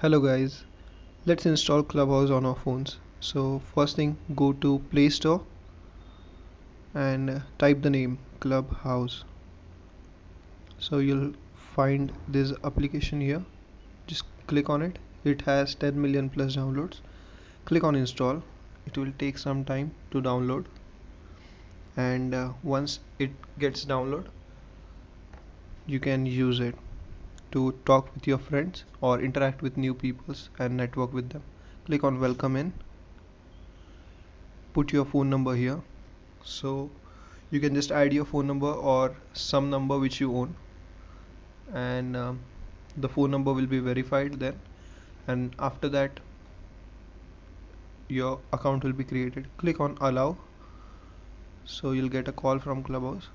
Hello guys, let's install Clubhouse on our phones. So first thing, go to Play Store and type the name Clubhouse. So you'll find this application here. Just click on it. It has 10 million plus downloads. Click on install. It will take some time to download, and once it gets download, you can use it to talk with your friends or interact with new peoples and network with them. Click on welcome in. Put your phone number here. So you can just add your phone number or some number which you own, and the phone number will be verified then, and after that your account will be created. Click on allow. So you'll get a call from Clubhouse.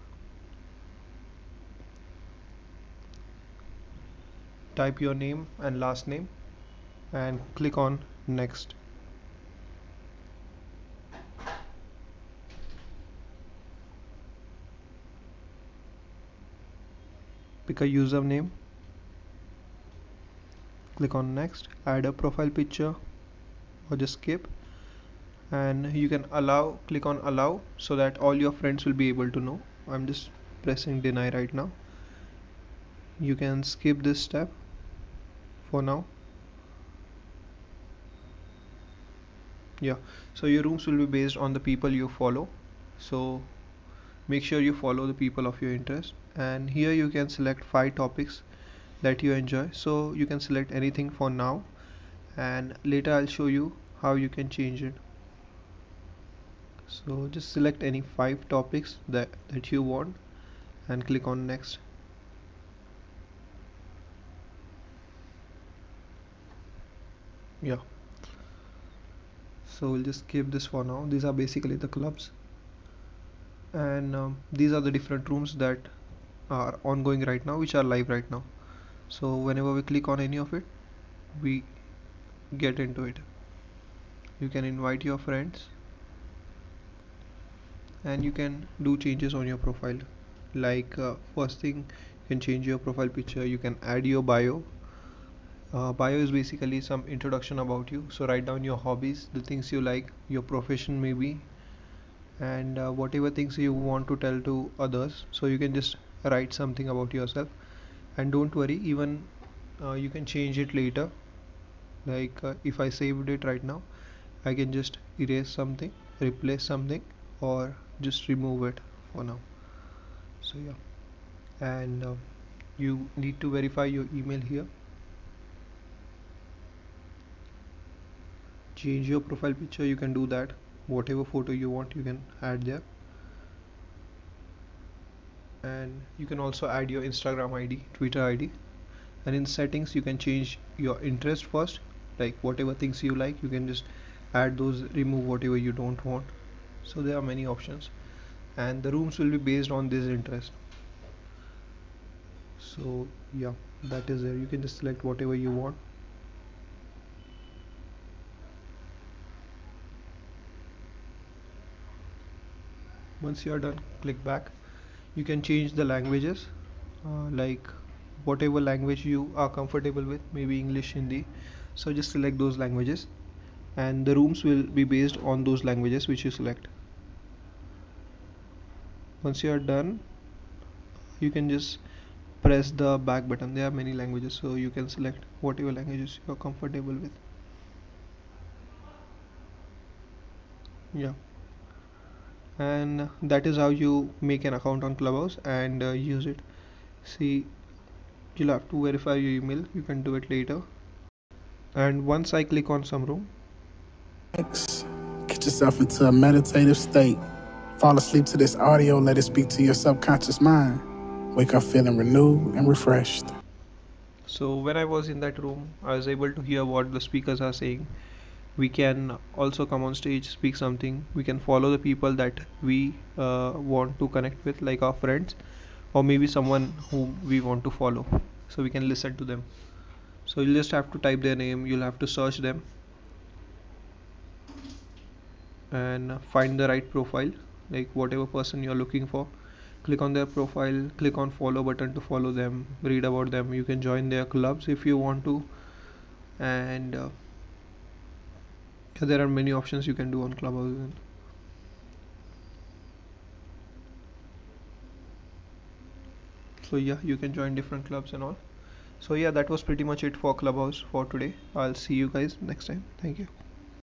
Type your name and last name and click on next. Pick a username. Click on next. Add a profile picture or just skip, and you can allow. Click on allow so that all your friends will be able to know. I'm just pressing deny right now. You can skip this step for now. Yeah, so your rooms will be based on the people you follow, so make sure you follow the people of your interest. And here you can select 5 topics that you enjoy, so you can select anything for now, and later I'll show you how you can change it. So just select any 5 topics that you want and click on next. Yeah, so we'll just skip this for now. These are basically the clubs, and these are the different rooms that are ongoing right now, which are live right now. So whenever we click on any of it, we get into it. You can invite your friends, and you can do changes on your profile. Like first thing, you can change your profile picture. You can add your bio. Bio is basically some introduction about you, so write down your hobbies, the things you like, your profession maybe, and whatever things you want to tell to others. So you can just write something about yourself, and don't worry, even you can change it later. Like if I saved it right now, I can just erase something, replace something, or just remove it for now. So yeah, and you need to verify your email here. Change your profile picture, you can do that. Whatever photo you want, you can add there, and you can also add your Instagram ID, Twitter ID. And in settings, you can change your interest first, like whatever things you like, you can just add those, remove whatever you don't want. So there are many options, and the rooms will be based on this interest. So yeah, that is there. You can just select whatever you want. Once you are done, click back. You can change the languages, like whatever language you are comfortable with, maybe English, Hindi. So just select those languages, and the rooms will be based on those languages which you select. Once you are done, you can just press the back button. There are many languages, so you can select whatever languages you are comfortable with. Yeah, and that is how you make an account on Clubhouse and use it. See, you'll have to verify your email. You can do it later. And once I click on some room, get yourself into a meditative state. Fall asleep to this audio, let it speak to your subconscious mind. Wake up feeling renewed and refreshed. so when I was in that room, I was able to hear what the speakers are saying. We can also come on stage, speak something. We can follow the people that we want to connect with, like our friends, or maybe someone whom we want to follow, so we can listen to them. So you'll just have to type their name, you'll have to search them and find the right profile, like whatever person you're looking for. Click on their profile, click on follow button to follow them, read about them. You can join their clubs if you want to, and there are many options you can do on Clubhouse. So yeah, you can join different clubs and all. So yeah, that was pretty much it for Clubhouse for today. I'll see you guys next time. Thank you.